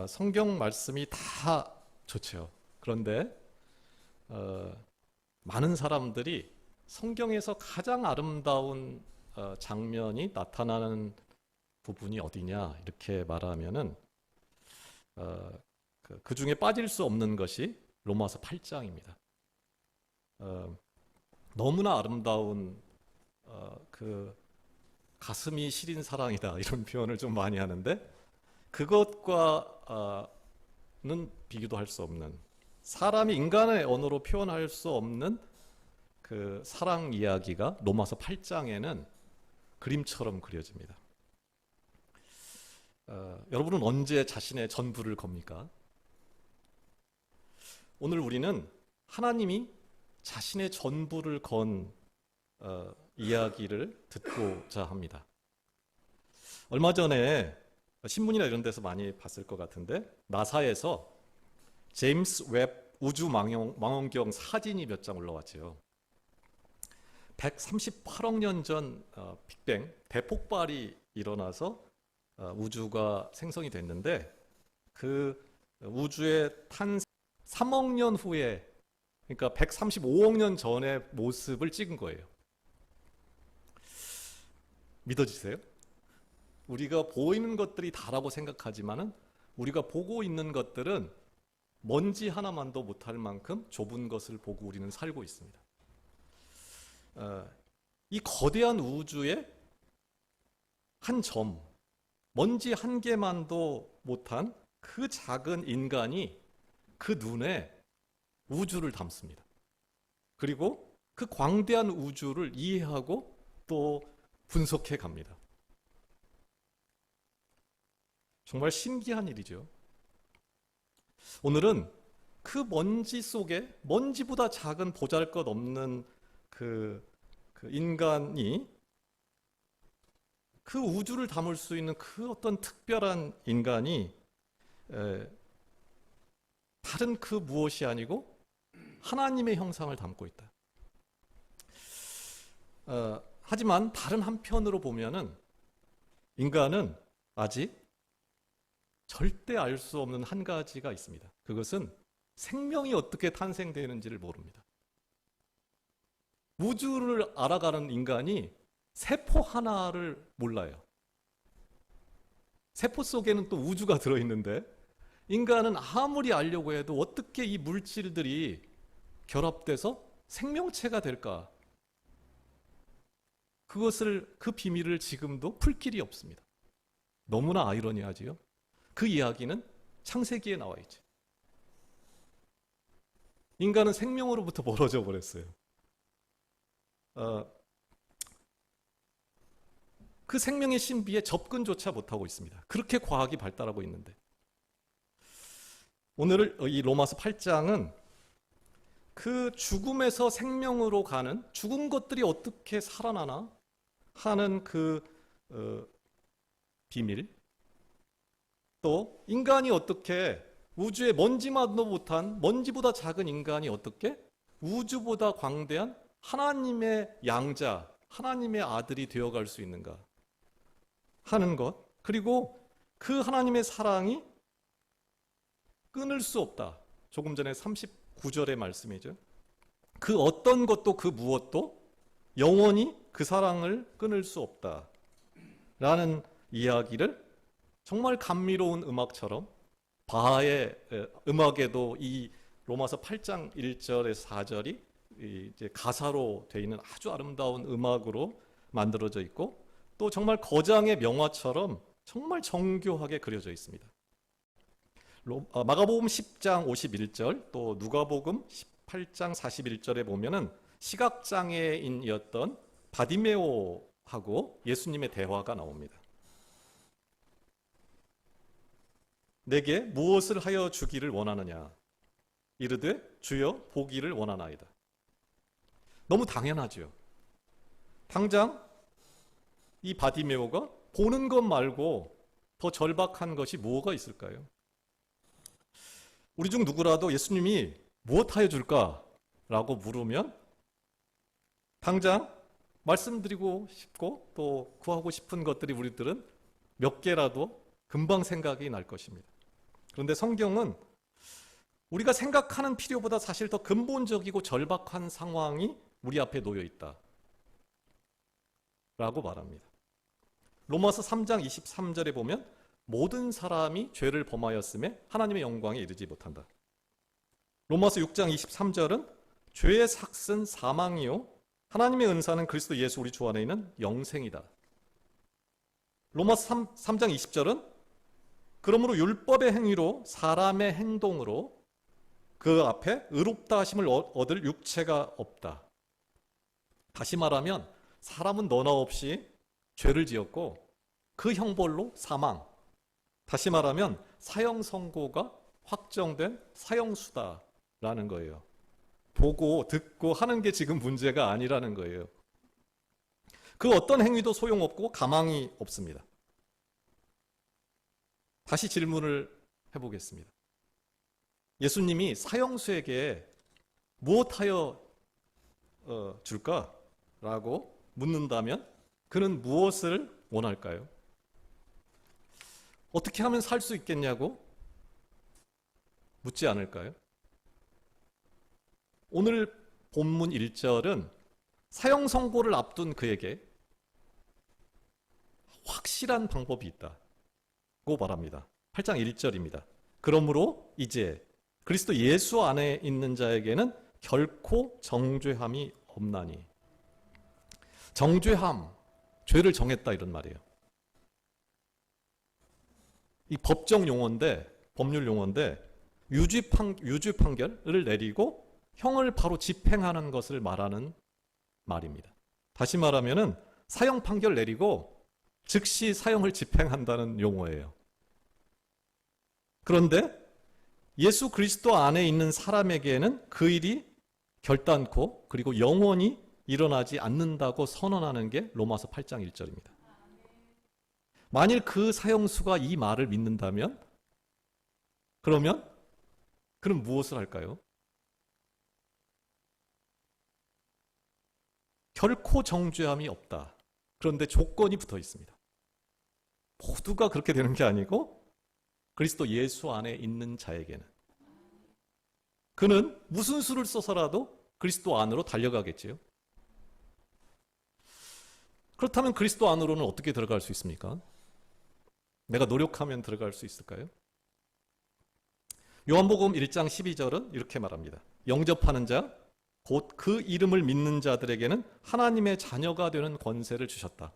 성경 말씀이 다 좋죠. 그런데 많은 사람들이 성경에서 가장 아름다운 장면이 나타나는 부분이 어디냐 이렇게 말하면은 그 중에 빠질 수 없는 것이 로마서 8장입니다. 너무나 아름다운 그 가슴이 시린 사랑이다 이런 표현을 좀 많이 하는데 그것과는 비교도 할 수 없는 사람이 인간의 언어로 표현할 수 없는 그 사랑 이야기가 로마서 8장에는 그림처럼 그려집니다. 여러분은 언제 자신의 전부를 겁니까? 오늘 우리는 하나님이 자신의 전부를 건 이야기를 듣고자 합니다. 얼마 전에 신문이나 이런 데서 많이 봤을 것 같은데 나사에서 제임스 웹 우주 망원경 사진이 몇 장 올라왔죠. 138억 년 전 빅뱅 대폭발이 일어나서 우주가 생성이 됐는데 그 우주의 탄생 3억 년 후에 그러니까 135억 년 전의 모습을 찍은 거예요. 믿어지세요? 우리가 보이는 것들이 다라고 생각하지만은 우리가 보고 있는 것들은 먼지 하나만도 못할 만큼 좁은 것을 보고 우리는 살고 있습니다. 이 거대한 우주의 한 점, 먼지 한 개만도 못한 그 작은 인간이 그 눈에 우주를 담습니다. 그리고 그 광대한 우주를 이해하고 또 분석해 갑니다. 정말 신기한 일이죠. 오늘은 그 먼지 속에 먼지보다 작은 보잘것없는 그 인간이 그 우주를 담을 수 있는 그 어떤 특별한 인간이 다른 그 무엇이 아니고 하나님의 형상을 담고 있다. 하지만 다른 한편으로 보면은 인간은 아직 절대 알 수 없는 한 가지가 있습니다. 그것은 생명이 어떻게 탄생되는지를 모릅니다. 우주를 알아가는 인간이 세포 하나를 몰라요. 세포 속에는 또 우주가 들어있는데 인간은 아무리 알려고 해도 어떻게 이 물질들이 결합돼서 생명체가 될까? 그 비밀을 지금도 풀 길이 없습니다. 너무나 아이러니하지요. 그 이야기는 창세기에 나와 있죠. 인간은 생명으로부터 멀어져 버렸어요. 그 생명의 신비에 접근조차 못하고 있습니다. 그렇게 과학이 발달하고 있는데 오늘 이 로마서 8장은 그 죽음에서 생명으로 가는 죽은 것들이 어떻게 살아나나 하는 그 비밀, 또 인간이 어떻게 우주의 먼지만도 못한 먼지보다 작은 인간이 어떻게 우주보다 광대한 하나님의 양자, 하나님의 아들이 되어갈 수 있는가 하는 것, 그리고 그 하나님의 사랑이 끊을 수 없다. 조금 전에 39절의 말씀이죠. 그 어떤 것도 그 무엇도 영원히 그 사랑을 끊을 수 없다 라는 이야기를 정말 감미로운 음악처럼 바하의 음악에도 이 로마서 8장 1절에서 4절이 이제 가사로 되어 있는 아주 아름다운 음악으로 만들어져 있고 또 정말 거장의 명화처럼 정말 정교하게 그려져 있습니다. 마가복음 10장 51절 또 누가복음 18장 41절에 보면은 시각장애인이었던 바디메오하고 예수님의 대화가 나옵니다. 내게 무엇을 하여 주기를 원하느냐? 이르되 주여 보기를 원하나이다. 너무 당연하죠. 당장 이 바디메오가 보는 것 말고 더 절박한 것이 뭐가 있을까요? 우리 중 누구라도 예수님이 무엇하여 줄까라고 물으면 당장 말씀드리고 싶고 또 구하고 싶은 것들이 우리들은 몇 개라도 금방 생각이 날 것입니다. 그런데 성경은 우리가 생각하는 필요보다 사실 더 근본적이고 절박한 상황이 우리 앞에 놓여 있다 라고 말합니다. 로마서 3장 23절에 보면 모든 사람이 죄를 범하였음에 하나님의 영광에 이르지 못한다. 로마서 6장 23절은 죄의 삭은 사망이요 하나님의 은사는 그리스도 예수 우리 주 안에 있는 영생이다. 로마서 3장 20절은 그러므로 율법의 행위로 사람의 행동으로 그 앞에 의롭다 하심을 얻을 육체가 없다. 다시 말하면 사람은 너나 없이 죄를 지었고 그 형벌로 사망. 다시 말하면 사형 선고가 확정된 사형수다라는 거예요. 보고 듣고 하는 게 지금 문제가 아니라는 거예요. 그 어떤 행위도 소용없고 가망이 없습니다. 다시 질문을 해보겠습니다. 예수님이 사형수에게 무엇하여 줄까라고 묻는다면 그는 무엇을 원할까요? 어떻게 하면 살 수 있겠냐고 묻지 않을까요? 오늘 본문 1절은 사형 선고를 앞둔 그에게 확실한 방법이 있다고 말합니다. 8장 1절입니다. 그러므로 이제 그리스도 예수 안에 있는 자에게는 결코 정죄함이 없나니. 정죄함, 죄를 정했다 이런 말이에요. 이 법정 용어인데, 법률 용어인데 유죄 판결을 내리고 형을 바로 집행하는 것을 말하는 말입니다. 다시 말하면은 사형 판결 내리고 즉시 사형을 집행한다는 용어예요. 그런데 예수 그리스도 안에 있는 사람에게는 그 일이 결단코 그리고 영원히 일어나지 않는다고 선언하는 게 로마서 8장 1절입니다. 만일 그 사형수가 이 말을 믿는다면 그러면 그는 무엇을 할까요? 결코 정죄함이 없다. 그런데 조건이 붙어 있습니다. 모두가 그렇게 되는 게 아니고 그리스도 예수 안에 있는 자에게는 그는 무슨 수를 써서라도 그리스도 안으로 달려가겠지요. 그렇다면 그리스도 안으로는 어떻게 들어갈 수 있습니까? 내가 노력하면 들어갈 수 있을까요? 요한복음 1장 12절은 이렇게 말합니다. 영접하는 자, 곧 그 이름을 믿는 자들에게는 하나님의 자녀가 되는 권세를 주셨다.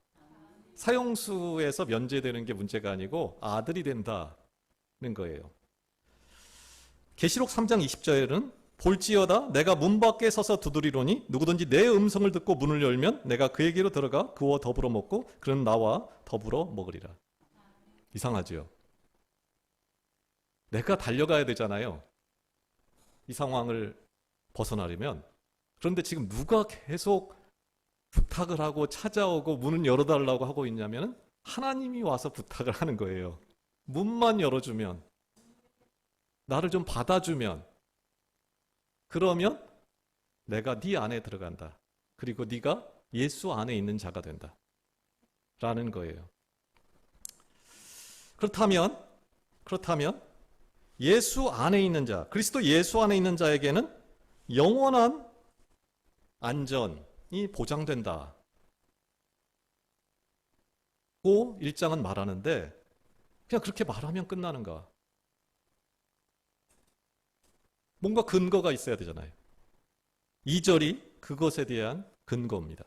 사형수에서 면제되는 게 문제가 아니고 아들이 된다는 거예요. 계시록 3장 20절에는 볼지어다 내가 문 밖에 서서 두드리노니 누구든지 내 음성을 듣고 문을 열면 내가 그에게로 들어가 그와 더불어 먹고 그는 나와 더불어 먹으리라. 이상하죠? 내가 달려가야 되잖아요. 이 상황을 벗어나려면. 그런데 지금 누가 계속 부탁을 하고 찾아오고 문을 열어달라고 하고 있냐면 하나님이 와서 부탁을 하는 거예요. 문만 열어주면, 나를 좀 받아주면, 그러면 내가 네 안에 들어간다. 그리고 네가 예수 안에 있는 자가 된다. 라는 거예요. 그렇다면 예수 안에 있는 자, 그리스도 예수 안에 있는 자에게는 영원한 안전이 보장된다. 고 1장은 말하는데 그냥 그렇게 말하면 끝나는가? 뭔가 근거가 있어야 되잖아요. 2절이 그것에 대한 근거입니다.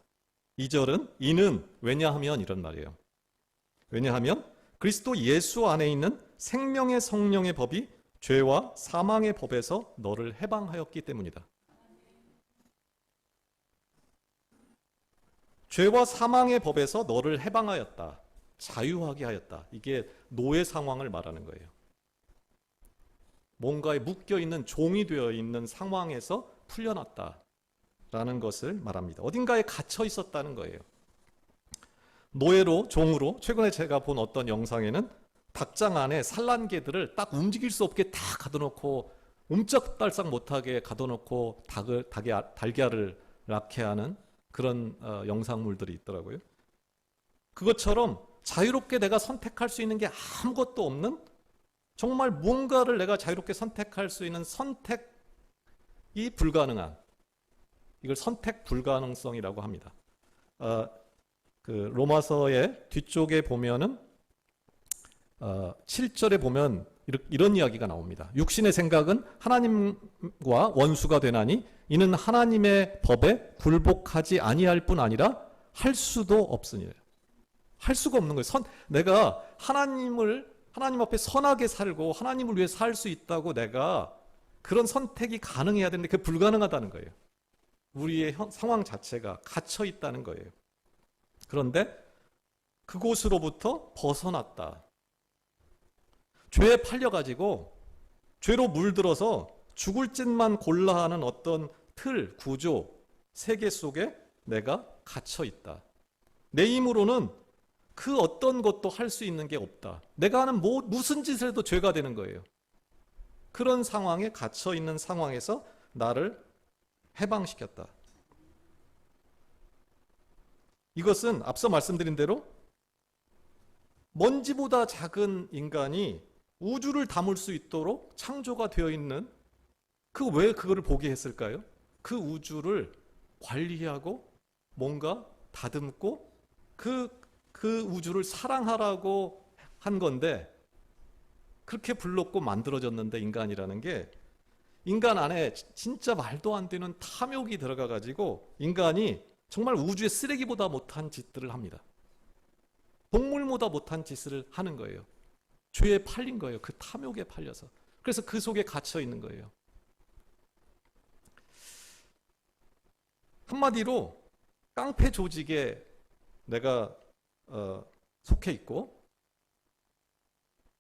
2절은 이는 왜냐하면 이런 말이에요. 왜냐하면 그리스도 예수 안에 있는 생명의 성령의 법이 죄와 사망의 법에서 너를 해방하였기 때문이다. 죄와 사망의 법에서 너를 해방하였다. 자유하게 하였다. 이게 노예 상황을 말하는 거예요. 뭔가에 묶여있는 종이 되어 있는 상황에서 풀려났다라는 것을 말합니다. 어딘가에 갇혀 있었다는 거예요. 노예로, 종으로, 최근에 제가 본 어떤 영상에는 닭장 안에 산란개들을 딱 움직일 수 없게 다 가둬놓고 옴짝달싹 못하게 가둬놓고 달걀을 낳게 하는 그런 영상물들이 있더라고요. 그것처럼 자유롭게 내가 선택할 수 있는 게 아무것도 없는 정말 무언가를 내가 자유롭게 선택할 수 있는 선택이 불가능한, 이걸 선택 불가능성이라고 합니다. 그 로마서의 뒤쪽에 보면은 7절에 보면 이런 이야기가 나옵니다. 육신의 생각은 하나님과 원수가 되나니 이는 하나님의 법에 굴복하지 아니할 뿐 아니라 할 수도 없으니. 할 수가 없는 거예요. 내가 하나님 앞에 선하게 살고 하나님을 위해 살 수 있다고 내가 그런 선택이 가능해야 되는데 그게 불가능하다는 거예요. 우리의 상황 자체가 갇혀 있다는 거예요. 그런데 그곳으로부터 벗어났다. 죄에 팔려가지고 죄로 물들어서 죽을 짓만 골라 하는 어떤 틀, 구조, 세계 속에 내가 갇혀 있다. 내 힘으로는 그 어떤 것도 할 수 있는 게 없다. 내가 하는 무슨 짓을 해도 죄가 되는 거예요. 그런 상황에 갇혀 있는 상황에서 나를 해방시켰다. 이것은 앞서 말씀드린 대로 먼지보다 작은 인간이 우주를 담을 수 있도록 창조가 되어 있는, 왜 그거를 보게 했을까요? 그 우주를 관리하고 뭔가 다듬고 그 우주를 사랑하라고 한 건데, 그렇게 불렀고 만들어졌는데, 인간이라는 게 인간 안에 진짜 말도 안 되는 탐욕이 들어가 가지고 인간이 정말 우주의 쓰레기보다 못한 짓들을 합니다. 동물보다 못한 짓을 하는 거예요. 죄에 팔린 거예요. 그 탐욕에 팔려서. 그래서 그 속에 갇혀 있는 거예요. 한마디로 깡패 조직에 내가 속해 있고,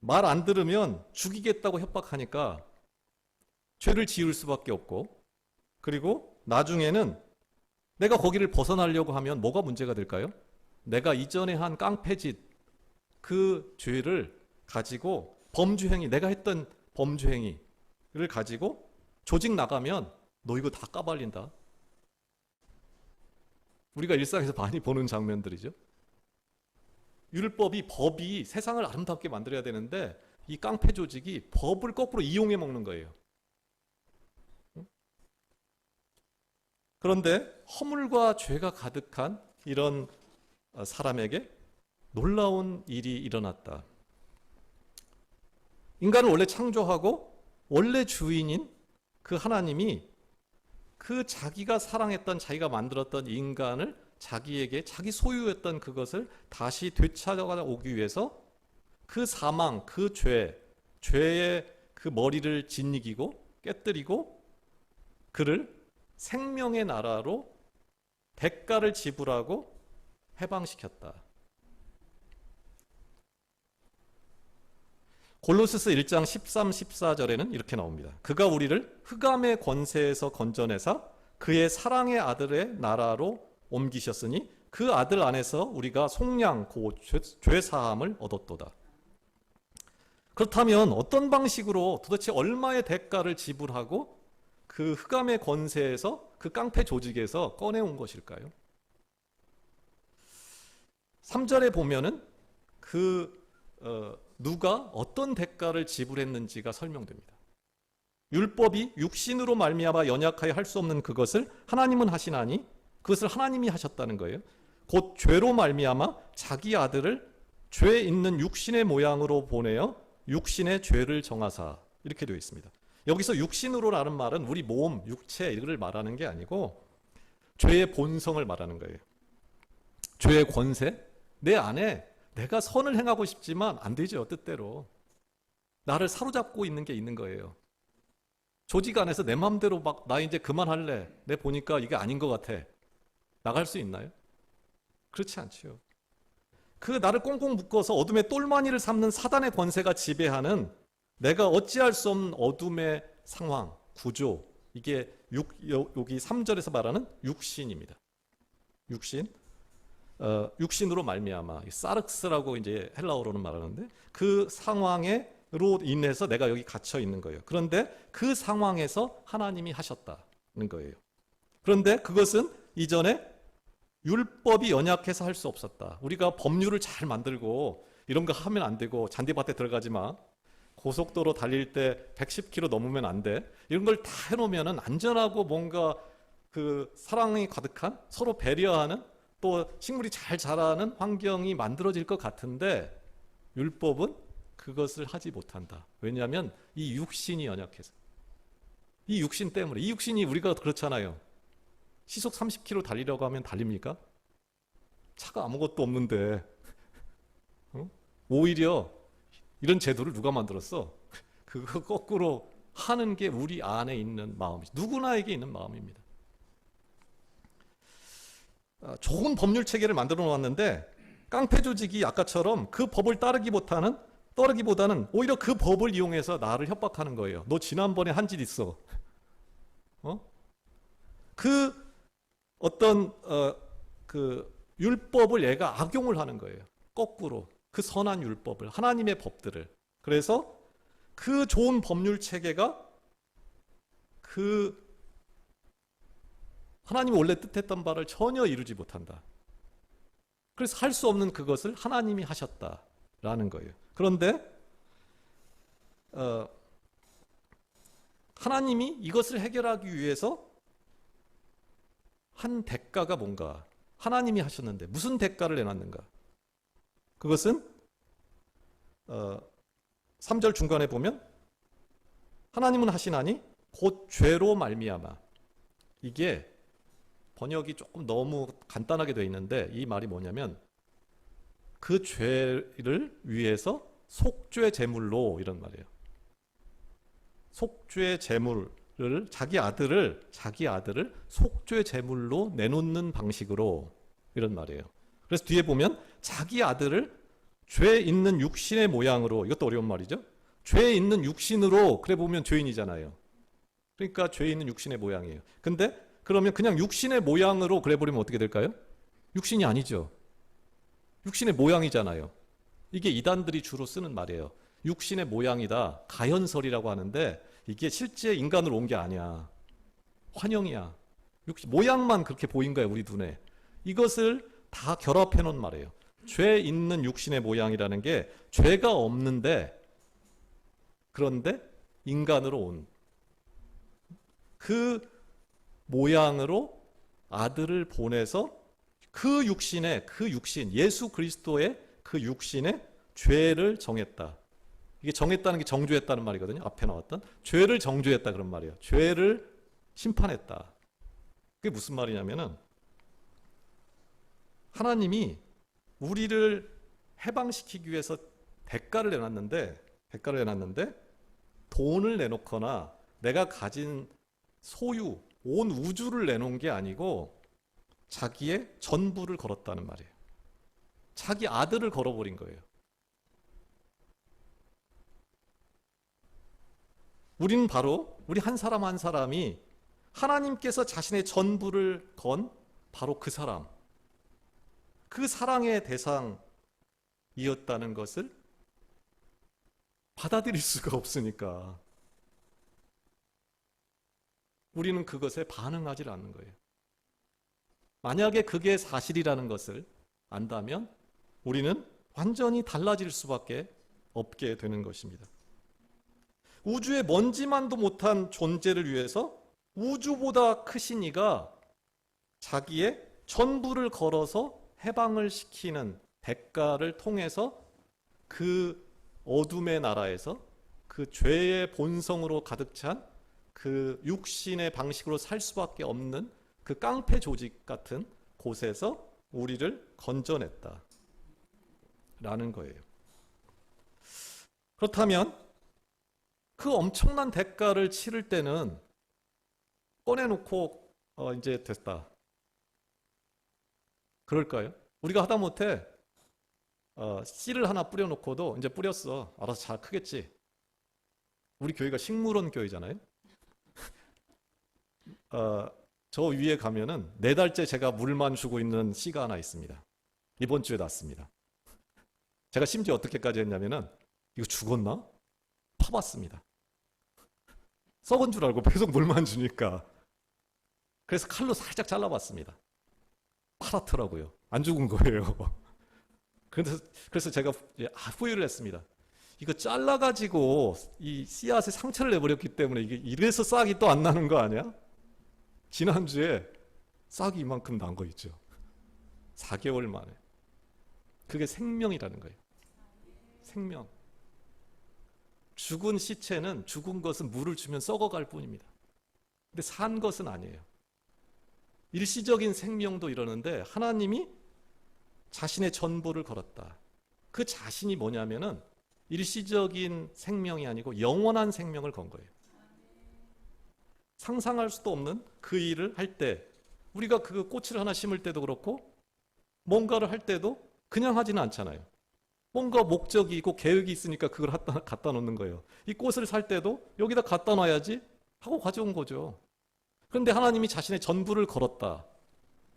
말 안 들으면 죽이겠다고 협박하니까 죄를 지을 수밖에 없고, 그리고 나중에는 내가 거기를 벗어나려고 하면 뭐가 문제가 될까요? 내가 이전에 한 깡패짓, 그 죄를 가지고 범죄행위, 내가 했던 범죄행위를 가지고 조직 나가면 너 이거 다 까발린다. 우리가 일상에서 많이 보는 장면들이죠. 법이 세상을 아름답게 만들어야 되는데 이 깡패 조직이 법을 거꾸로 이용해 먹는 거예요. 그런데 허물과 죄가 가득한 이런 사람에게 놀라운 일이 일어났다. 인간을 원래 창조하고 원래 주인인 그 하나님이 그 자기가 사랑했던, 자기가 만들었던 인간을 자기에게, 자기 소유했던 그것을 다시 되찾아가 오기 위해서 그 사망, 그 죄의 그 머리를 짓이기고 깨뜨리고 그를 생명의 나라로 대가를 지불하고 해방시켰다. 골로새서 1장 13, 14절에는 이렇게 나옵니다. 그가 우리를 흑암의 권세에서 건져내사 그의 사랑의 아들의 나라로 옮기셨으니 그 아들 안에서 우리가 속량 곧 죄사함을 얻었도다. 그렇다면 어떤 방식으로 도대체 얼마의 대가를 지불하고 그 흑암의 권세에서, 그 깡패 조직에서 꺼내온 것일까요? 3절에 보면은 누가 어떤 대가를 지불했는지가 설명됩니다. 율법이 육신으로 말미암아 연약하여 할 수 없는 그것을 하나님은 하시나니, 그것을 하나님이 하셨다는 거예요. 곧 죄로 말미암아 자기 아들을 죄 있는 육신의 모양으로 보내어 육신의 죄를 정하사, 이렇게 되어 있습니다. 여기서 육신으로라는 말은 우리 몸, 육체 이를 말하는 게 아니고 죄의 본성을 말하는 거예요. 죄의 권세, 내 안에 내가 선을 행하고 싶지만 안 되죠, 뜻대로. 나를 사로잡고 있는 게 있는 거예요. 조직 안에서 내 마음대로 나 이제 그만할래, 내 보니까 이게 아닌 것 같아, 나갈 수 있나요? 그렇지 않죠. 그 나를 꽁꽁 묶어서 어둠의 똘마니를 삼는 사단의 권세가 지배하는, 내가 어찌할 수 없는 어둠의 상황, 구조, 이게 여기 3절에서 말하는 육신입니다. 육신으로 말미암아, 사르크스라고 이제 헬라어로는 말하는데, 그 상황으로 인해서 내가 여기 갇혀 있는 거예요. 그런데 그 상황에서 하나님이 하셨다는 거예요. 그런데 그것은 이전에 율법이 연약해서 할 수 없었다. 우리가 법률을 잘 만들고 이런 거 하면 안 되고 잔디밭에 들어가지 마, 고속도로 달릴 때 110km 넘으면 안 돼. 이런 걸 다 해놓으면은 안전하고 뭔가 그 사랑이 가득한 서로 배려하는 또 식물이 잘 자라는 환경이 만들어질 것 같은데 율법은 그것을 하지 못한다. 왜냐하면 이 육신이 연약해서. 이 육신 때문에. 이 육신이 우리가 그렇잖아요. 시속 30km 달리려고 하면 달립니까? 차가 아무것도 없는데 오히려 이런 제도를 누가 만들었어? 그거 거꾸로 하는 게 우리 안에 있는 마음이죠. 누구나에게 있는 마음입니다. 좋은 법률 체계를 만들어 놓았는데 깡패 조직이 아까처럼 그 법을 따르기보다는 오히려 그 법을 이용해서 나를 협박하는 거예요. 너 지난번에 한 짓 있어. 그 어떤 그 율법을 얘가 악용을 하는 거예요. 거꾸로 그 선한 율법을, 하나님의 법들을. 그래서 그 좋은 법률 체계가 그 하나님이 원래 뜻했던 바를 전혀 이루지 못한다. 그래서 할 수 없는 그것을 하나님이 하셨다라는 거예요. 그런데 하나님이 이것을 해결하기 위해서 한 대가가 뭔가 하나님이 하셨는데 무슨 대가를 내놨는가? 그것은 3절 중간에 보면 하나님은 하시나니 곧 죄로 말미암아. 이게 번역이 조금 너무 간단하게 되어 있는데 이 말이 뭐냐면 그 죄를 위해서 속죄 제물로 이런 말이에요. 속죄 제물을 자기 아들을 속죄 제물로 내놓는 방식으로 이런 말이에요. 그래서 뒤에 보면 자기 아들을 죄 있는 육신의 모양으로, 이것도 어려운 말이죠. 죄 있는 육신으로, 그래 보면 죄인이잖아요. 그러니까 죄 있는 육신의 모양이에요. 근데 그러면 그냥 육신의 모양으로 그래 버리면 어떻게 될까요? 육신이 아니죠. 육신의 모양이잖아요. 이게 이단들이 주로 쓰는 말이에요. 육신의 모양이다. 가현설이라고 하는데 이게 실제 인간으로 온 게 아니야. 환영이야. 모양만 그렇게 보인 거예요, 우리 눈에. 이것을 다 결합해 놓은 말이에요. 죄 있는 육신의 모양이라는 게 죄가 없는데 그런데 인간으로 온 그 모양으로 아들을 보내서 그 육신, 예수 그리스도의 그 육신의 죄를 정했다. 이게 정했다는 게 정죄했다는 말이거든요. 앞에 나왔던 죄를 정죄했다 그런 말이에요. 죄를 심판했다. 그게 무슨 말이냐면은 하나님이 우리를 해방시키기 위해서 대가를 내놨는데 돈을 내놓거나 내가 가진 소유, 온 우주를 내놓은 게 아니고 자기의 전부를 걸었다는 말이에요. 자기 아들을 걸어버린 거예요. 우리는 바로 우리 한 사람 한 사람이 하나님께서 자신의 전부를 건 바로 그 사람, 그 사랑의 대상이었다는 것을 받아들일 수가 없으니까 우리는 그것에 반응하지 않는 거예요. 만약에 그게 사실이라는 것을 안다면 우리는 완전히 달라질 수밖에 없게 되는 것입니다. 우주의 먼지만도 못한 존재를 위해서 우주보다 크신 이가 자기의 전부를 걸어서 해방을 시키는 대가를 통해서 그 어둠의 나라에서 그 죄의 본성으로 가득 찬 그 육신의 방식으로 살 수밖에 없는 그 깡패 조직 같은 곳에서 우리를 건져냈다 라는 거예요. 그렇다면 그 엄청난 대가를 치를 때는 꺼내놓고 이제 됐다 그럴까요? 우리가 하다못해 씨를 하나 뿌려놓고도 이제 뿌렸어, 알아서 잘 크겠지. 우리 교회가 식물원 교회잖아요. 저 위에 가면은 4달째 제가 물만 주고 있는 씨가 하나 있습니다. 이번 주에 났습니다. 제가 심지어 어떻게까지 했냐면은 이거 죽었나? 파봤습니다. 썩은 줄 알고 계속 물만 주니까. 그래서 칼로 살짝 잘라봤습니다. 파랗더라고요. 안 죽은 거예요. 그래서 제가 후회를 했습니다. 이거 잘라가지고 이 씨앗에 상처를 내버렸기 때문에 이게 이래서 싹이 또 안 나는 거 아니야? 지난주에 싹이 이만큼 난 거 있죠. 4개월 만에. 그게 생명이라는 거예요. 생명. 죽은 시체는, 죽은 것은 물을 주면 썩어갈 뿐입니다. 근데 산 것은 아니에요. 일시적인 생명도 이러는데 하나님이 자신의 전부를 걸었다. 그 자신이 뭐냐면은 일시적인 생명이 아니고 영원한 생명을 건 거예요. 상상할 수도 없는 그 일을 할 때, 우리가 그 꽃을 하나 심을 때도 그렇고 뭔가를 할 때도 그냥 하지는 않잖아요. 뭔가 목적이 있고 계획이 있으니까 그걸 갖다 놓는 거예요. 이 꽃을 살 때도 여기다 갖다 놔야지 하고 가져온 거죠. 그런데 하나님이 자신의 전부를 걸었다.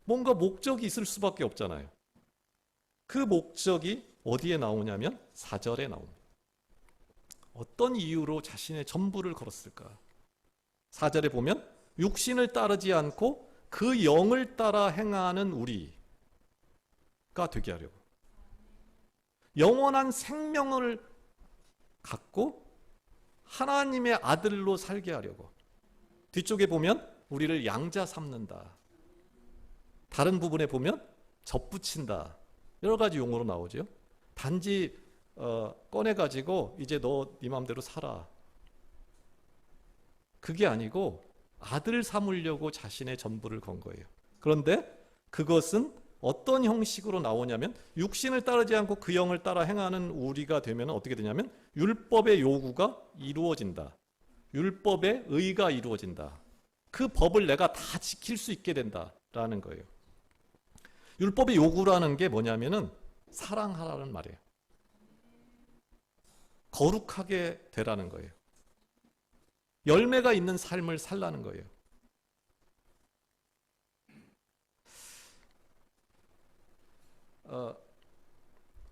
뭔가 목적이 있을 수밖에 없잖아요. 그 목적이 어디에 나오냐면 4절에 나옵니다. 어떤 이유로 자신의 전부를 걸었을까? 4절에 보면 육신을 따르지 않고 그 영을 따라 행하는 우리가 되게 하려고. 영원한 생명을 갖고 하나님의 아들로 살게 하려고. 뒤쪽에 보면 우리를 양자 삼는다. 다른 부분에 보면 접붙인다. 여러 가지 용어로 나오죠. 단지 꺼내가지고 이제 너 네 맘대로 살아. 그게 아니고 아들 삼으려고 자신의 전부를 건 거예요. 그런데 그것은 어떤 형식으로 나오냐면 육신을 따르지 않고 그 영을 따라 행하는 우리가 되면 어떻게 되냐면 율법의 요구가 이루어진다. 율법의 의가 이루어진다. 그 법을 내가 다 지킬 수 있게 된다라는 거예요. 율법의 요구라는 게 뭐냐면은 사랑하라는 말이에요. 거룩하게 되라는 거예요. 열매가 있는 삶을 살라는 거예요.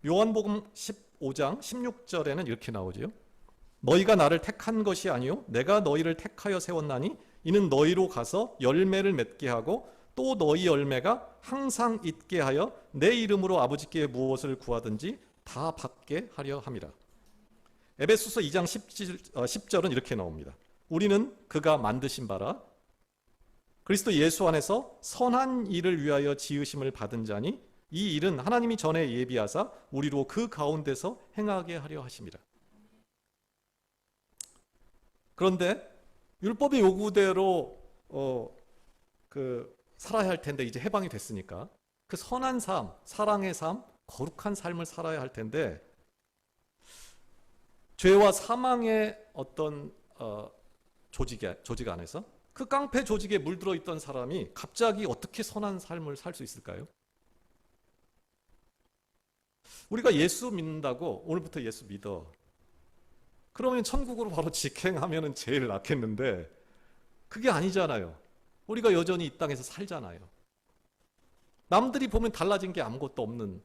요한복음 15장 16절에는 이렇게 나오지요. 너희가 나를 택한 것이 아니요 내가 너희를 택하여 세웠나니 이는 너희로 가서 열매를 맺게 하고 또 너희 열매가 항상 있게 하여 내 이름으로 아버지께 무엇을 구하든지 다 받게 하려 함이라. 에베소서 2장 10절은 이렇게 나옵니다. 우리는 그가 만드신 바라 그리스도 예수 안에서 선한 일을 위하여 지으심을 받은 자니 이 일은 하나님이 전에 예비하사 우리로 그 가운데서 행하게 하려 하심이라. 그런데 율법의 요구대로 살아야 할 텐데 이제 해방이 됐으니까 그 선한 삶, 사랑의 삶, 거룩한 삶을 살아야 할 텐데 죄와 사망의 어떤 조직 안에서 그 깡패 조직에 물들어 있던 사람이 갑자기 어떻게 선한 삶을 살 수 있을까요? 우리가 예수 믿는다고 오늘부터 예수 믿어. 그러면 천국으로 바로 직행하면 제일 낫겠는데 그게 아니잖아요. 우리가 여전히 이 땅에서 살잖아요. 남들이 보면 달라진 게 아무것도 없는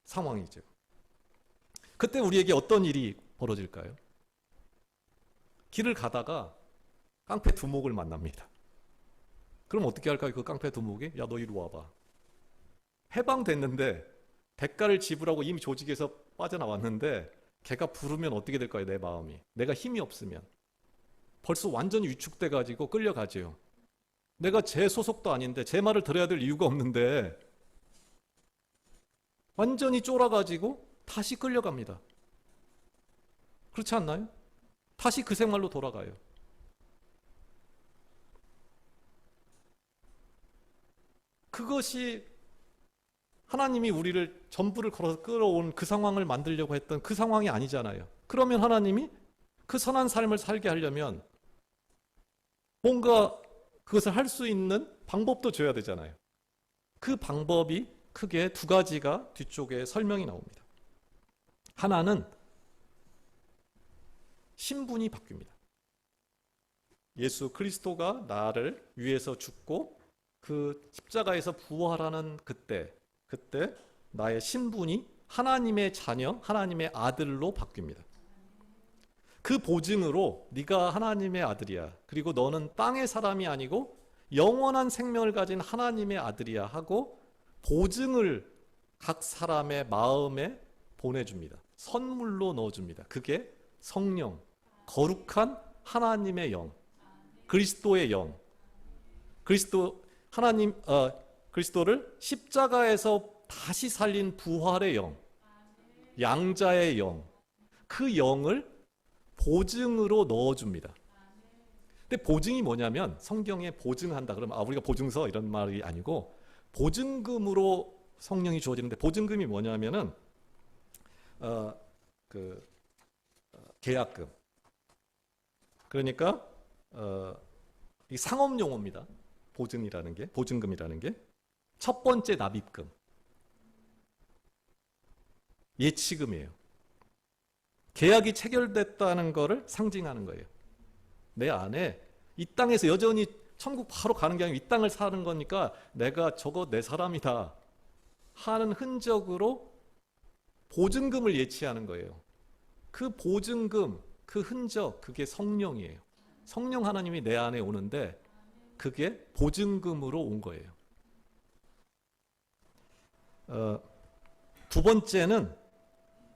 상황이죠. 그때 우리에게 어떤 일이 벌어질까요? 길을 가다가 깡패 두목을 만납니다. 그럼 어떻게 할까요? 그 깡패 두목이 야 너 이리 와봐. 해방됐는데 대가를 지불하고 이미 조직에서 빠져나왔는데 걔가 부르면 어떻게 될까요? 내 마음이. 내가 힘이 없으면. 벌써 완전히 위축돼 가지고 끌려가죠. 내가 제 소속도 아닌데 제 말을 들어야 될 이유가 없는데 완전히 쫄아가지고 다시 끌려갑니다. 그렇지 않나요? 다시 그 생활로 돌아가요. 그것이 하나님이 우리를 전부를 걸어서 끌어온 그 상황을 만들려고 했던 그 상황이 아니잖아요. 그러면 하나님이 그 선한 삶을 살게 하려면 뭔가 그것을 할 수 있는 방법도 줘야 되잖아요. 그 방법이 크게 두 가지가 뒤쪽에 설명이 나옵니다. 하나는 신분이 바뀝니다. 예수 그리스도가 나를 위해서 죽고 그 십자가에서 부활하는 그때 나의 신분이 하나님의 자녀, 하나님의 아들로 바뀝니다. 그 보증으로 네가 하나님의 아들이야. 그리고 너는 땅의 사람이 아니고 영원한 생명을 가진 하나님의 아들이야 하고 보증을 각 사람의 마음에 보내줍니다. 선물로 넣어줍니다. 그게 성령, 거룩한 하나님의 영, 그리스도의 영. 그리스도를 십자가에서 다시 살린 부활의 영, 양자의 영, 그 영을 보증으로 넣어줍니다. 근데 보증이 뭐냐면 성경에 보증한다 그러면 우리가 보증서 이런 말이 아니고 보증금으로 성령이 주어지는데, 보증금이 뭐냐면은 계약금. 그러니까 이 상업 용어입니다. 보증이라는 게, 보증금이라는 게 첫 번째 납입금, 예치금이에요. 계약이 체결됐다는 것을 상징하는 거예요. 내 안에 이 땅에서 여전히 천국 바로 가는 게 아니고 이 땅을 사는 거니까 내가 저거 내 사람이다 하는 흔적으로 보증금을 예치하는 거예요. 그 보증금, 그 흔적, 그게 성령이에요. 성령 하나님이 내 안에 오는데 그게 보증금으로 온 거예요. 두 번째는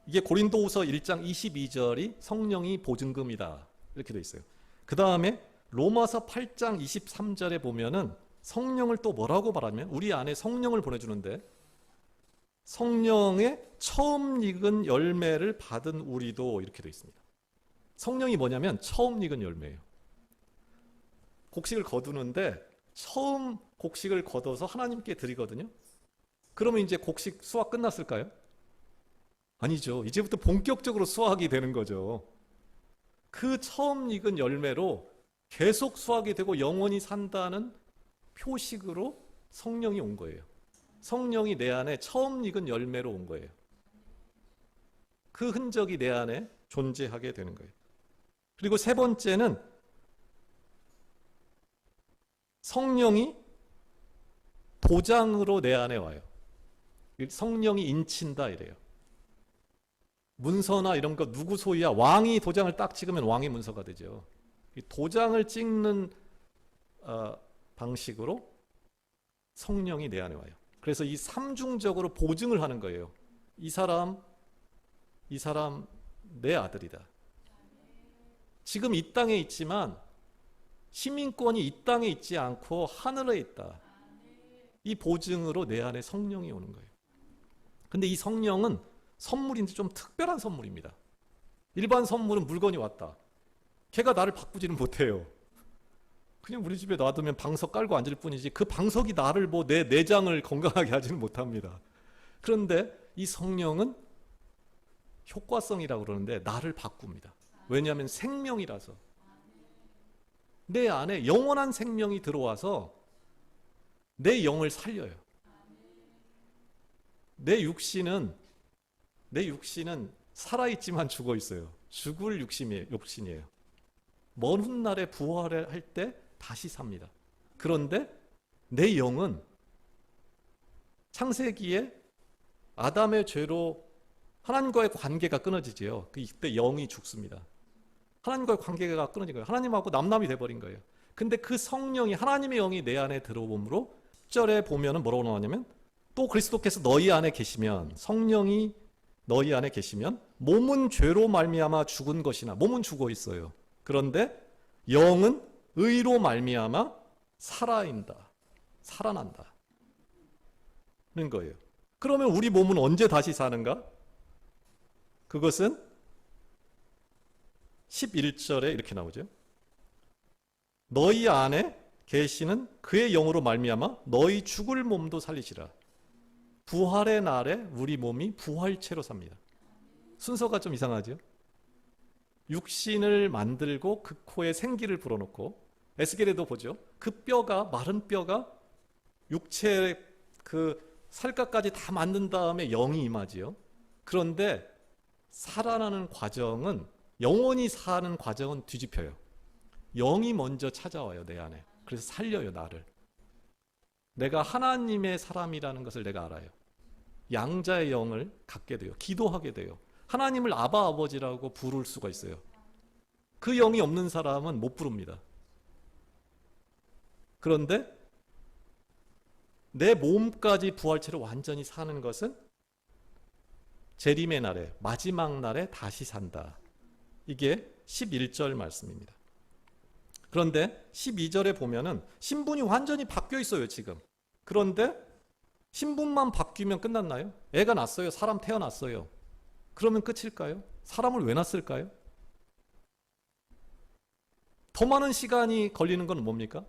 이게 고린도후서 1장 22절이 성령이 보증금이다 이렇게 되어 있어요. 그 다음에 로마서 8장 23절에 보면은 성령을 또 뭐라고 말하면, 우리 안에 성령을 보내주는데 성령의 처음 익은 열매를 받은 우리도 이렇게 되어 있습니다. 성령이 뭐냐면 처음 익은 열매예요. 곡식을 거두는데 처음 곡식을 거둬서 하나님께 드리거든요. 그러면 이제 곡식 수확 끝났을까요? 아니죠. 이제부터 본격적으로 수확이 되는 거죠. 그 처음 익은 열매로 계속 수확이 되고 영원히 산다는 표식으로 성령이 온 거예요. 성령이 내 안에 처음 익은 열매로 온 거예요. 그 흔적이 내 안에 존재하게 되는 거예요. 그리고 세 번째는 성령이 도장으로 내 안에 와요. 성령이 인친다 이래요. 문서나 이런 거 누구 소유야? 왕이 도장을 딱 찍으면 왕의 문서가 되죠. 이 도장을 찍는 방식으로 성령이 내 안에 와요. 그래서 이 삼중적으로 보증을 하는 거예요. 이 사람 내 아들이다. 지금 이 땅에 있지만 시민권이 이 땅에 있지 않고 하늘에 있다. 이 보증으로 내 안에 성령이 오는 거예요. 근데 이 성령은 선물인데 좀 특별한 선물입니다. 일반 선물은 물건이 왔다. 걔가 나를 바꾸지는 못해요. 그냥 우리 집에 놔두면 방석 깔고 앉을 뿐이지 그 방석이 나를 내 내장을 건강하게 하지는 못합니다. 그런데 이 성령은 효과성이라고 그러는데 나를 바꿉니다. 왜냐하면 생명이라서. 내 안에 영원한 생명이 들어와서 내 영을 살려요. 내 육신은 살아있지만 죽어 있어요. 죽을 육신이에요. 먼 훗날에 부활을 할 때 다시 삽니다. 그런데 내 영은 창세기에 아담의 죄로 하나님과의 관계가 끊어지지요. 이때 영이 죽습니다. 하나님과의 관계가 끊어진 거예요. 하나님하고 남남이 돼버린 거예요. 근데 그 성령이, 하나님의 영이 내 안에 들어옴으로 10절에 보면은 뭐라고 나오냐면, 또 그리스도께서 너희 안에 계시면, 성령이 너희 안에 계시면 몸은 죄로 말미암아 죽은 것이나, 몸은 죽어 있어요. 그런데 영은 의로 말미암아 살아난다. 는 거예요. 그러면 우리 몸은 언제 다시 사는가? 그것은 11절에 이렇게 나오죠. 너희 안에 계시는 그의 영으로 말미암아 너희 죽을 몸도 살리시라. 부활의 날에 우리 몸이 부활체로 삽니다. 순서가 좀 이상하죠? 육신을 만들고 그 코에 생기를 불어넣고, 에스겔에도 보죠. 그 뼈가, 마른 뼈가 육체의 그 살갗까지 다 만든 다음에 영이 임하지요. 그런데 살아나는 과정은, 영원히 사는 과정은 뒤집혀요. 영이 먼저 찾아와요, 내 안에. 그래서 살려요, 나를. 내가 하나님의 사람이라는 것을 내가 알아요. 양자의 영을 갖게 돼요. 기도하게 돼요. 하나님을 아바 아버지라고 부를 수가 있어요. 그 영이 없는 사람은 못 부릅니다. 그런데 내 몸까지 부활체로 완전히 사는 것은 재림의 날에, 마지막 날에 다시 산다. 이게 11절 말씀입니다. 그런데 12절에 보면은 신분이 완전히 바뀌어 있어요, 지금. 그런데 신분만 바뀌면 끝났나요? 애가 낳았어요. 사람 태어났어요. 그러면 끝일까요? 사람을 왜 낳았을까요? 더 많은 시간이 걸리는 건 뭡니까?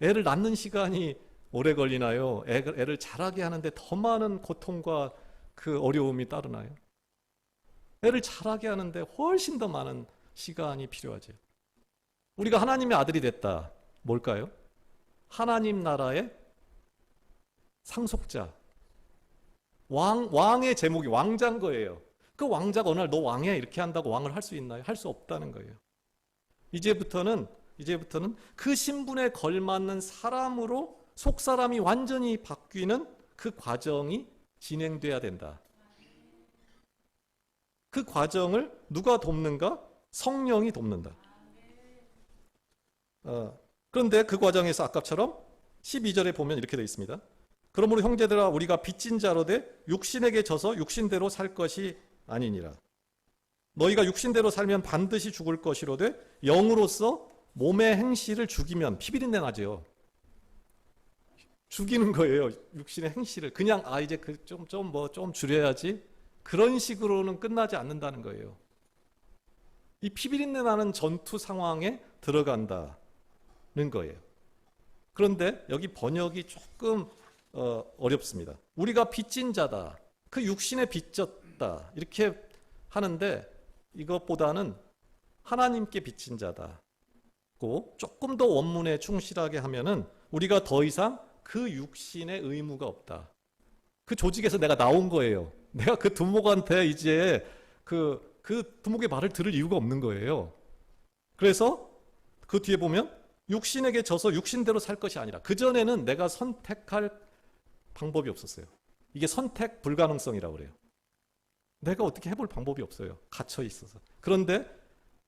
애를 낳는 시간이 오래 걸리나요? 애를 자라게 하는데 더 많은 고통과 그 어려움이 따르나요? 애를 자라게 하는데 훨씬 더 많은 시간이 필요하죠. 우리가 하나님의 아들이 됐다. 뭘까요? 하나님 나라의 상속자. 왕의 제목이 왕자인 거예요. 그 왕자가 어느 날 너 왕이야 이렇게 한다고 왕을 할 수 있나요? 할 수 없다는 거예요. 이제부터는 그 신분에 걸맞는 사람으로 속사람이 완전히 바뀌는 그 과정이 진행돼야 된다. 그 과정을 누가 돕는가? 성령이 돕는다. 그런데 그 과정에서 아까처럼 12절에 보면 이렇게 되어 있습니다. 그러므로 형제들아 우리가 빚진 자로 돼 육신에게 져서 육신대로 살 것이 아니니라. 너희가 육신대로 살면 반드시 죽을 것이로되 영으로서 몸의 행실을 죽이면 피비린내 나죠. 죽이는 거예요. 육신의 행실을. 그냥 이제 좀 줄여야지. 그런 식으로는 끝나지 않는다는 거예요. 이 피비린내 나는 전투 상황에 들어간다는 거예요. 그런데 여기 번역이 조금 어렵습니다. 우리가 빚진 자다. 그 육신에 빚졌다. 이렇게 하는데 이것보다는 하나님께 빚진 자다. 조금 더 원문에 충실하게 하면은 우리가 더 이상 그 육신의 의무가 없다. 그 조직에서 내가 나온 거예요. 내가 그 두목한테 이제 그 두목의 말을 들을 이유가 없는 거예요. 그래서 그 뒤에 보면 육신에게 져서 육신대로 살 것이 아니라 그전에는 내가 선택할 방법이 없었어요. 이게 선택 불가능성이라고 그래요. 내가 어떻게 해볼 방법이 없어요. 갇혀 있어서. 그런데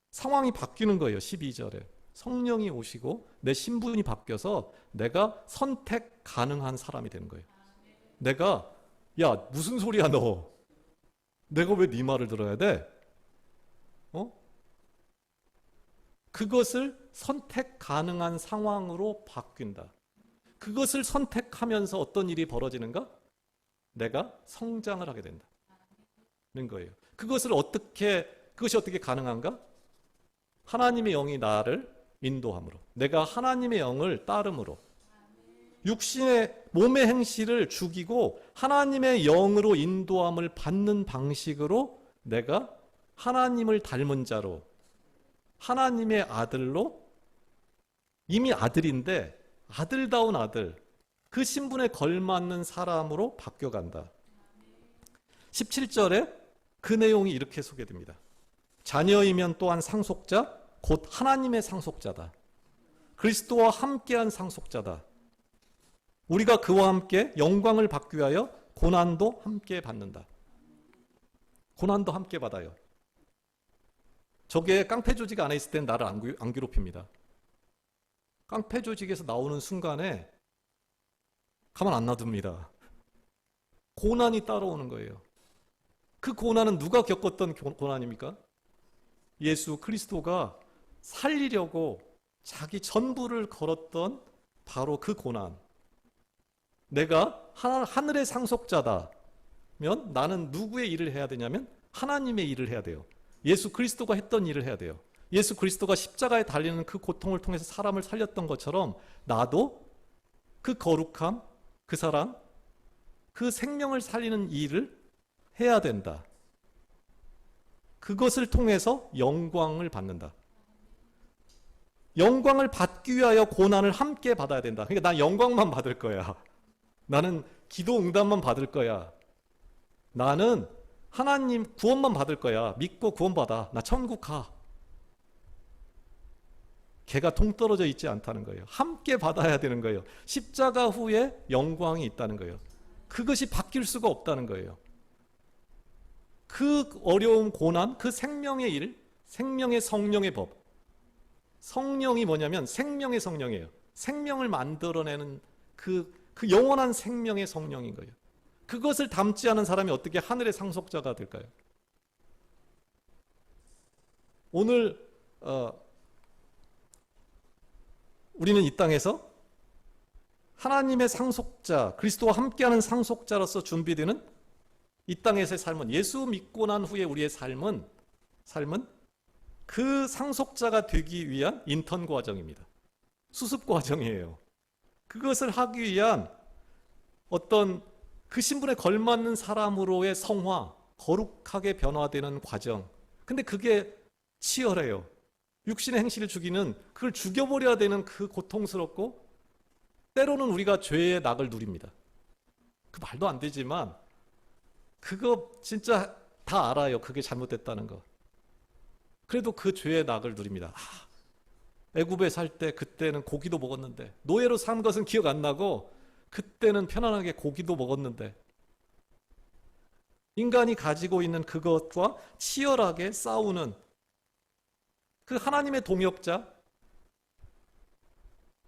상황이 바뀌는 거예요. 12절에. 성령이 오시고 내 신분이 바뀌어서 내가 선택 가능한 사람이 되는 거예요. 내가 야 무슨 소리야 너. 내가 왜 네 말을 들어야 돼? 그것을 선택 가능한 상황으로 바뀐다. 그것을 선택하면서 어떤 일이 벌어지는가? 내가 성장을 하게 된다는 거예요. 그것이 어떻게 가능한가? 하나님의 영이 나를 인도함으로, 내가 하나님의 영을 따름으로, 육신의 몸의 행실을 죽이고 하나님의 영으로 인도함을 받는 방식으로 내가 하나님을 닮은 자로, 하나님의 아들로, 이미 아들인데 아들다운 아들, 그 신분에 걸맞는 사람으로 바뀌어간다. 17절에 그 내용이 이렇게 소개됩니다. 자녀이면 또한 상속자, 곧 하나님의 상속자다. 그리스도와 함께한 상속자다. 우리가 그와 함께 영광을 받기 위하여 고난도 함께 받는다. 고난도 함께 받아요. 저게 깡패 조직 안에 있을 땐 나를 안 괴롭힙니다. 깡패 조직에서 나오는 순간에 가만 안 놔둡니다. 고난이 따라오는 거예요. 그 고난은 누가 겪었던 고난입니까? 예수 그리스도가 살리려고 자기 전부를 걸었던 바로 그 고난. 내가 하늘의 상속자다면 나는 누구의 일을 해야 되냐면 하나님의 일을 해야 돼요. 예수 그리스도가 했던 일을 해야 돼요. 예수 그리스도가 십자가에 달리는 그 고통을 통해서 사람을 살렸던 것처럼 나도 그 거룩함, 그 사랑, 그 생명을 살리는 일을 해야 된다. 그것을 통해서 영광을 받는다. 영광을 받기 위하여 고난을 함께 받아야 된다. 그러니까 난 영광만 받을 거야. 나는 기도 응답만 받을 거야. 나는 하나님 구원만 받을 거야. 믿고 구원받아. 나 천국 가. 개가 동떨어져 있지 않다는 거예요. 함께 받아야 되는 거예요. 십자가 후에 영광이 있다는 거예요. 그것이 바뀔 수가 없다는 거예요. 그 어려움, 고난, 그 생명의 일, 생명의 성령의 법. 성령이 뭐냐면 생명의 성령이에요. 생명을 만들어내는 그 영원한 생명의 성령인 거예요. 그것을 담지 않은 사람이 어떻게 하늘의 상속자가 될까요? 오늘 우리는 이 땅에서 하나님의 상속자, 그리스도와 함께하는 상속자로서 준비되는 이 땅에서의 삶은, 예수 믿고 난 후에 우리의 삶은 그 상속자가 되기 위한 인턴 과정입니다. 수습 과정이에요. 그것을 하기 위한 어떤 그 신분에 걸맞는 사람으로의 성화, 거룩하게 변화되는 과정. 근데 그게 치열해요. 육신의 행실을 죽이는, 그걸 죽여버려야 되는 그 고통스럽고, 때로는 우리가 죄의 낙을 누립니다. 그 말도 안 되지만 그거 진짜 다 알아요. 그게 잘못됐다는 거. 그래도 그 죄의 낙을 누립니다. 애굽에 살 때 그때는 고기도 먹었는데, 노예로 산 것은 기억 안 나고 그때는 편안하게 고기도 먹었는데, 인간이 가지고 있는 그것과 치열하게 싸우는 그 하나님의 동역자,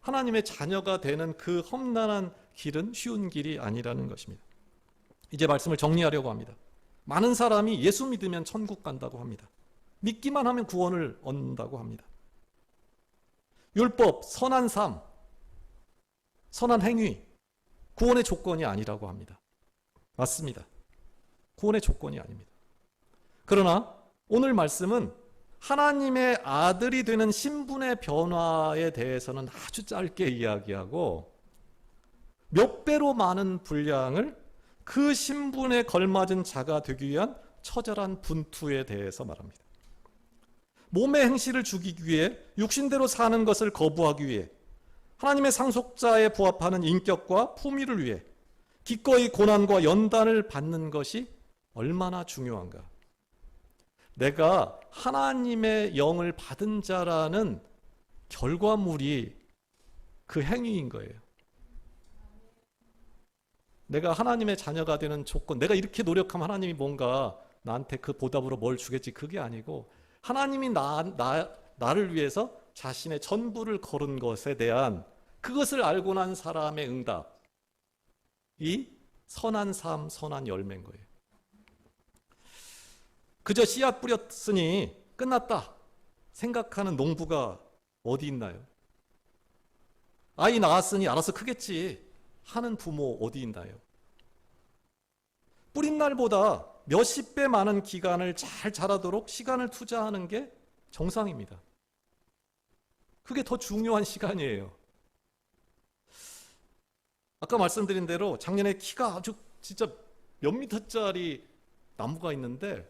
하나님의 자녀가 되는 그 험난한 길은 쉬운 길이 아니라는 것입니다. 이제 말씀을 정리하려고 합니다. 많은 사람이 예수 믿으면 천국 간다고 합니다. 믿기만 하면 구원을 얻는다고 합니다. 율법, 선한 삶, 선한 행위, 구원의 조건이 아니라고 합니다. 맞습니다. 구원의 조건이 아닙니다. 그러나 오늘 말씀은 하나님의 아들이 되는 신분의 변화에 대해서는 아주 짧게 이야기하고, 몇 배로 많은 분량을 그 신분에 걸맞은 자가 되기 위한 처절한 분투에 대해서 말합니다. 몸의 행실을 죽이기 위해, 육신대로 사는 것을 거부하기 위해, 하나님의 상속자에 부합하는 인격과 품위를 위해 기꺼이 고난과 연단을 받는 것이 얼마나 중요한가. 내가 하나님의 영을 받은 자라는 결과물이 그 행위인 거예요. 내가 하나님의 자녀가 되는 조건, 내가 이렇게 노력하면 하나님이 뭔가 나한테 그 보답으로 뭘 주겠지, 그게 아니고, 하나님이 나를 위해서 자신의 전부를 걸은 것에 대한, 그것을 알고 난 사람의 응답, 이 선한 삶, 선한 열매인 거예요. 그저 씨앗 뿌렸으니 끝났다 생각하는 농부가 어디 있나요? 아이 낳았으니 알아서 크겠지 하는 부모 어디 있나요? 뿌린 날보다 몇십 배 많은 기간을 잘 자라도록 시간을 투자하는 게 정상입니다. 그게 더 중요한 시간이에요. 아까 말씀드린 대로 작년에 키가 아주 진짜 몇 미터짜리 나무가 있는데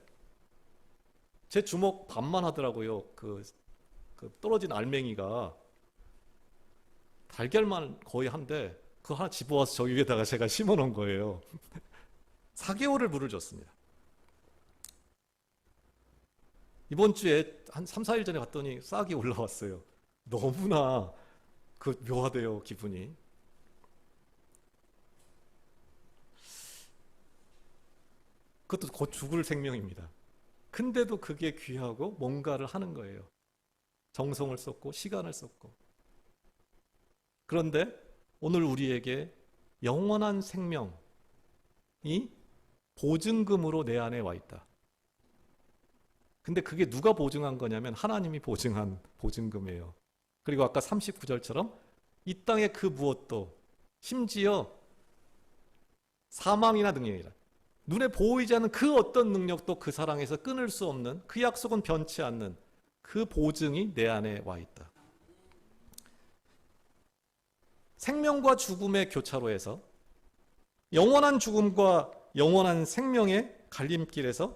제 주먹 반만 하더라고요. 그 떨어진 알맹이가 달걀만 거의 한데, 그거 하나 집어와서 저기 위에다가 제가 심어 놓은 거예요. 4개월을 물을 줬습니다. 이번 주에 한 3, 4일 전에 갔더니 싹이 올라왔어요. 너무나 묘하대요, 기분이. 그것도 곧 죽을 생명입니다. 근데도 그게 귀하고 뭔가를 하는 거예요. 정성을 쏟고 시간을 쏟고. 그런데 오늘 우리에게 영원한 생명이 보증금으로 내 안에 와 있다. 근데 그게 누가 보증한 거냐면 하나님이 보증한 보증금이에요. 그리고 아까 39절처럼 이 땅의 그 무엇도, 심지어 사망이나 능력이라, 눈에 보이지 않는 그 어떤 능력도 그 사랑에서 끊을 수 없는, 그 약속은 변치 않는 그 보증이 내 안에 와 있다. 생명과 죽음의 교차로에서, 영원한 죽음과 영원한 생명의 갈림길에서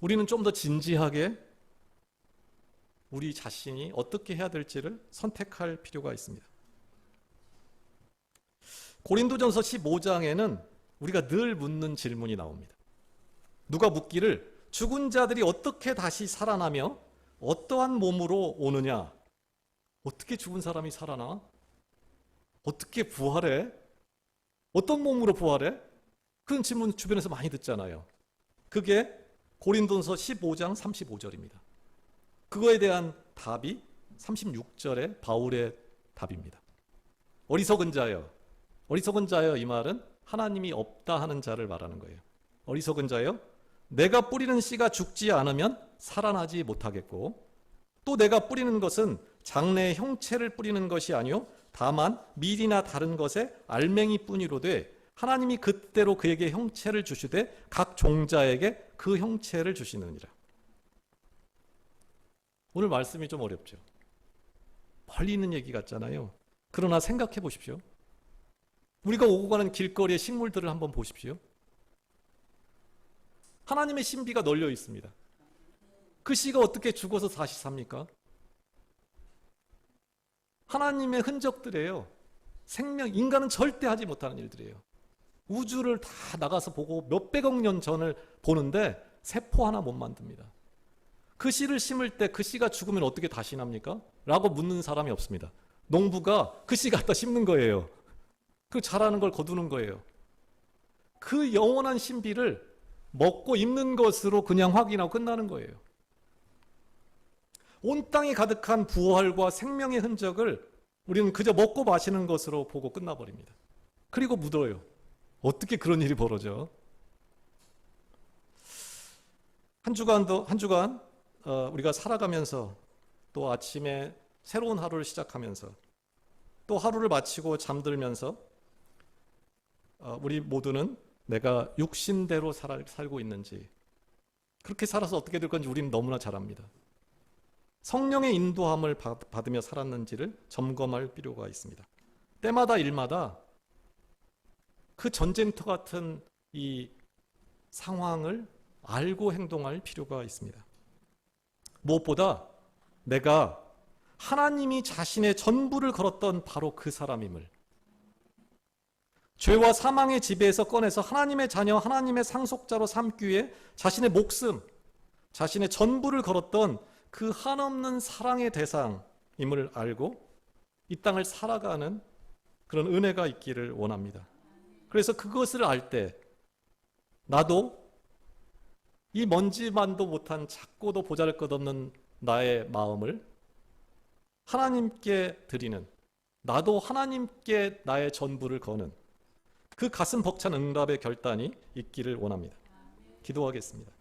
우리는 좀 더 진지하게 우리 자신이 어떻게 해야 될지를 선택할 필요가 있습니다. 고린도전서 15장에는 우리가 늘 묻는 질문이 나옵니다. 누가 묻기를 죽은 자들이 어떻게 다시 살아나며 어떠한 몸으로 오느냐? 어떻게 죽은 사람이 살아나? 어떻게 부활해? 어떤 몸으로 부활해? 그런 질문 주변에서 많이 듣잖아요. 그게 고린도전서 15장 35절입니다. 그거에 대한 답이 36절의 바울의 답입니다. 어리석은 자여, 어리석은 자여, 이 말은 하나님이 없다 하는 자를 말하는 거예요. 어리석은 자요, 내가 뿌리는 씨가 죽지 않으면 살아나지 못하겠고, 또 내가 뿌리는 것은 장래의 형체를 뿌리는 것이 아니요 다만 밀이나 다른 것의 알맹이뿐이로되 하나님이 그때로 그에게 형체를 주시되 각 종자에게 그 형체를 주시느니라. 오늘 말씀이 좀 어렵죠. 멀리 있는 얘기 같잖아요. 그러나 생각해 보십시오. 우리가 오고 가는 길거리의 식물들을 한번 보십시오. 하나님의 신비가 널려 있습니다. 그 씨가 어떻게 죽어서 다시 삽니까? 하나님의 흔적들이에요. 생명, 인간은 절대 하지 못하는 일들이에요. 우주를 다 나가서 보고 몇백억 년 전을 보는데 세포 하나 못 만듭니다. 그 씨를 심을 때 그 씨가 죽으면 어떻게 다시 납니까? 라고 묻는 사람이 없습니다. 농부가 그 씨 갖다 심는 거예요. 그 자라는 걸 거두는 거예요. 그 영원한 신비를 먹고 입는 것으로 그냥 확인하고 끝나는 거예요. 온 땅에 가득한 부활과 생명의 흔적을 우리는 그저 먹고 마시는 것으로 보고 끝나버립니다. 그리고 묻어요. 어떻게 그런 일이 벌어져? 한 주간 우리가 살아가면서 또 아침에 새로운 하루를 시작하면서 또 하루를 마치고 잠들면서 우리 모두는 내가 육신대로 살고 있는지, 그렇게 살아서 어떻게 될 건지 우리는 너무나 잘 압니다. 성령의 인도함을 받으며 살았는지를 점검할 필요가 있습니다. 때마다 일마다 그 전쟁터 같은 이 상황을 알고 행동할 필요가 있습니다. 무엇보다 내가 하나님이 자신의 전부를 걸었던 바로 그 사람임을, 죄와 사망의 지배에서 꺼내서 하나님의 자녀, 하나님의 상속자로 삼기 위해 자신의 목숨, 자신의 전부를 걸었던 그 한없는 사랑의 대상임을 알고 이 땅을 살아가는 그런 은혜가 있기를 원합니다. 그래서 그것을 알 때 나도 이 먼지만도 못한 작고도 보잘것없는 나의 마음을 하나님께 드리는, 나도 하나님께 나의 전부를 거는 그 가슴 벅찬 응답의 결단이 있기를 원합니다. 기도하겠습니다.